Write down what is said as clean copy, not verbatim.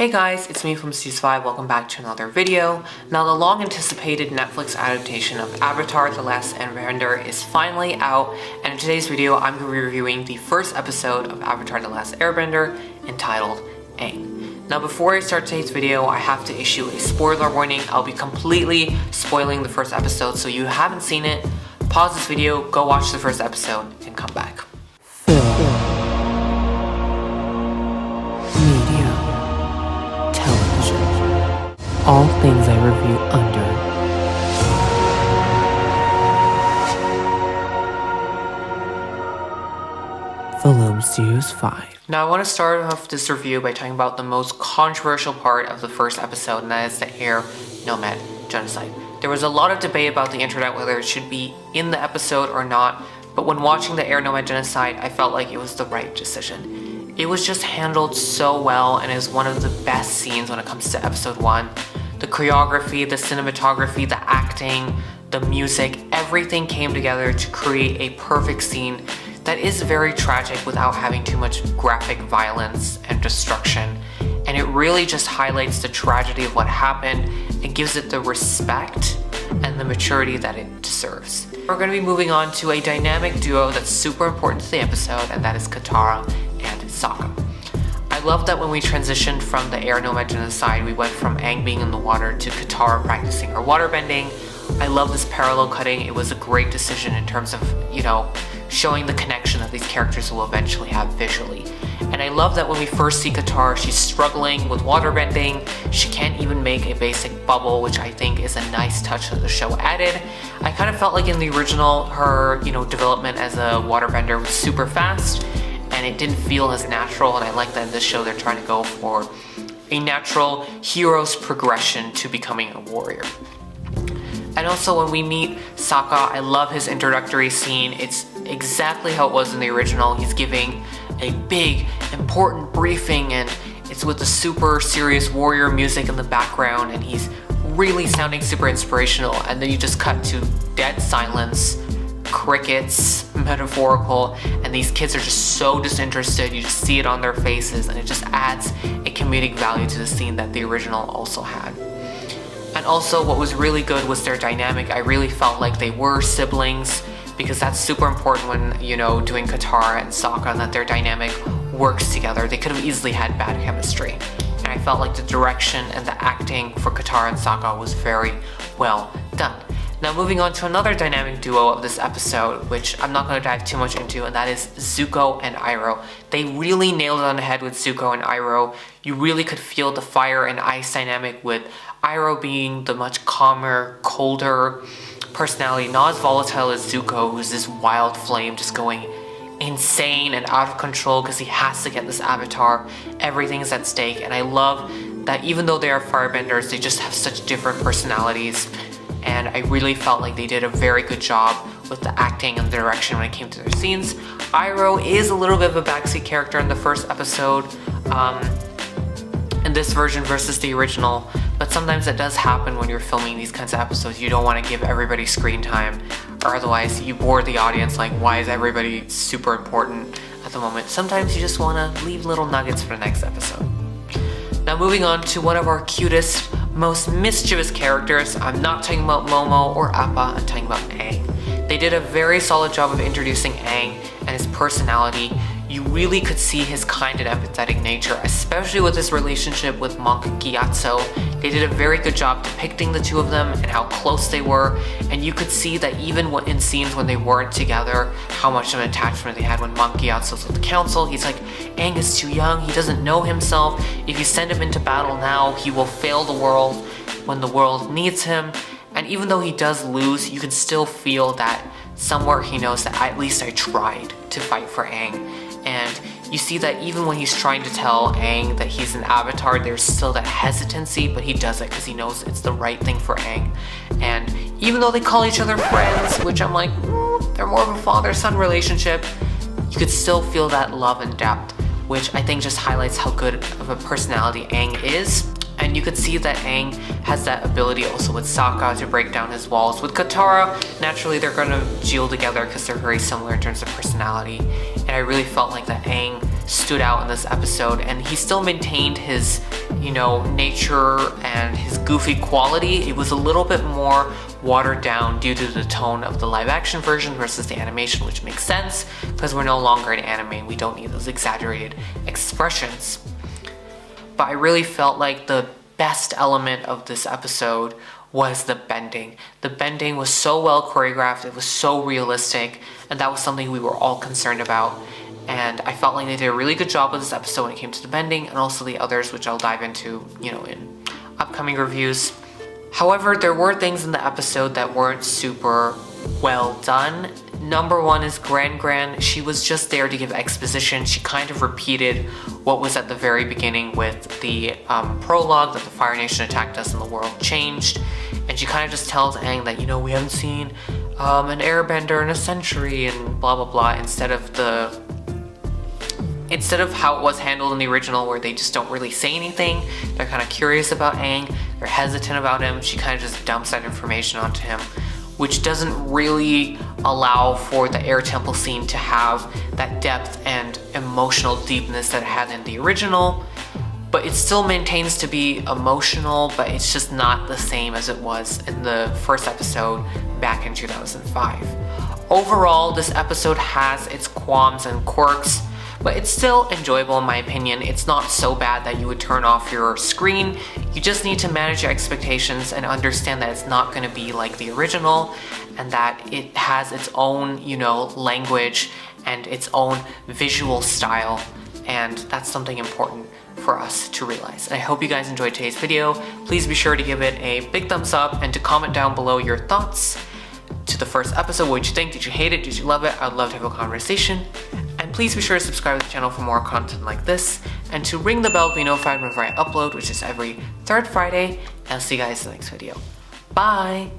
Hey guys, it's me from Season5, welcome back to another video. Now the long anticipated Netflix adaptation of Avatar: The Last Airbender is finally out, and in today's video I'm going to be reviewing the first episode of Avatar: The Last Airbender entitled Aang. Now before I start today's video, I have to issue a spoiler warning. I'll be completely spoiling the first episode, so if you haven't seen it, pause this video, go watch the first episode, and come back. All things I review under Film Studios 5. Now I want to start off this review by talking about the most controversial part of the first episode, and that is the Air Nomad genocide. There was a lot of debate about the internet whether it should be in the episode or not, but when watching the Air Nomad genocide, I felt like it was the right decision. It was just handled so well and is one of the best scenes when it comes to episode 1. The choreography, the cinematography, the acting, the music, everything came together to create a perfect scene that is very tragic without having too much graphic violence and destruction. And it really just highlights the tragedy of what happened and gives it the respect and the maturity that it deserves. We're going to be moving on to a dynamic duo that's super important to the episode, and that is Katara and Sokka. I love that when we transitioned from the Air Nomad genocide, we went from Aang being in the water to Katara practicing her waterbending. I love this parallel cutting. It was a great decision in terms of, showing the connection that these characters will eventually have visually. And I love that when we first see Katara, she's struggling with waterbending. She can't even make a basic bubble, which I think is a nice touch that the show added. I kind of felt like in the original, her, development as a waterbender was super fast, and it didn't feel as natural, and I like that in this show they're trying to go for a natural hero's progression to becoming a warrior. And also when we meet Sokka, I love his introductory scene. It's exactly how it was in the original. He's giving a big, important briefing, and it's with the super serious warrior music in the background, and he's really sounding super inspirational, and then you just cut to dead silence, crickets, metaphorical, and these kids are just so disinterested. You just see it on their faces, and it just adds a comedic value to the scene that the original also had. And also what was really good was their dynamic. I really felt like they were siblings, because that's super important when, doing Katara and Sokka, and that their dynamic works together. They could have easily had bad chemistry. And I felt like the direction and the acting for Katara and Sokka was very well done. Now moving on to another dynamic duo of this episode, which I'm not going to dive too much into, and that is Zuko and Iroh. They really nailed it on the head with Zuko and Iroh. You really could feel the fire and ice dynamic, with Iroh being the much calmer, colder personality, not as volatile as Zuko, who's this wild flame just going insane and out of control because he has to get this avatar. Everything's at stake, and I love that even though they are firebenders, they just have such different personalities. And I really felt like they did a very good job with the acting and the direction when it came to their scenes. Iroh is a little bit of a backseat character in the first episode, in this version versus the original, but sometimes it does happen when you're filming these kinds of episodes. You don't want to give everybody screen time, or otherwise you bore the audience. Like, why is everybody super important at the moment? Sometimes you just want to leave little nuggets for the next episode. Now moving on to one of our cutest, most mischievous characters. I'm not talking about Momo or Appa, I'm talking about Aang. They did a very solid job of introducing Aang and his personality. You really could see his kind and empathetic nature, especially with his relationship with Monk Gyatso. They did a very good job depicting the two of them and how close they were, and you could see that even in scenes when they weren't together, how much of an attachment they had. When Monk Gyatso was with the council, he's like, Aang is too young, he doesn't know himself. If you send him into battle now, he will fail the world when the world needs him. And even though he does lose, you can still feel that somewhere he knows that at least I tried to fight for Aang. And you see that even when he's trying to tell Aang that he's an avatar, there's still that hesitancy, but he does it because he knows it's the right thing for Aang. And even though they call each other friends, which I'm like, they're more of a father-son relationship, you could still feel that love and depth, which I think just highlights how good of a personality Aang is. And you could see that Aang has that ability also with Sokka to break down his walls. With Katara, naturally they're going to gel together because they're very similar in terms of personality. And I really felt like that Aang stood out in this episode, and he still maintained his, nature and his goofy quality. It was a little bit more watered down due to the tone of the live action version versus the animation, which makes sense because we're no longer in anime and we don't need those exaggerated expressions. But I really felt like the best element of this episode was the bending. The bending was so well choreographed, it was so realistic, and that was something we were all concerned about. And I felt like they did a really good job with this episode when it came to the bending, and also the others, which I'll dive into, in upcoming reviews. However, there were things in the episode that weren't super well done. Number one is Gran. She was just there to give exposition. She kind of repeated what was at the very beginning with the prologue that the Fire Nation attacked us and the world changed. And she kind of just tells Aang that, we haven't seen an Airbender in a century and blah, blah, blah, instead of how it was handled in the original, where they just don't really say anything. They're kind of curious about Aang, they're hesitant about him. She kind of just dumps that information onto him, which doesn't really allow for the air temple scene to have that depth and emotional deepness that it had in the original. But it still maintains to be emotional, but it's just not the same as it was in the first episode back in 2005. Overall, this episode has its qualms and quirks, but it's still enjoyable in my opinion. It's not so bad that you would turn off your screen. You just need to manage your expectations and understand that it's not going to be like the original, and that it has its own, language and its own visual style, and that's something important for us to realize. And I hope you guys enjoyed today's video. Please be sure to give it a big thumbs up and to comment down below your thoughts to the first episode. What did you think? Did you hate it? Did you love it? I'd love to have a conversation. And please be sure to subscribe to the channel for more content like this, and to ring the bell to be notified whenever I upload, which is every third Friday. And I'll see you guys in the next video. Bye!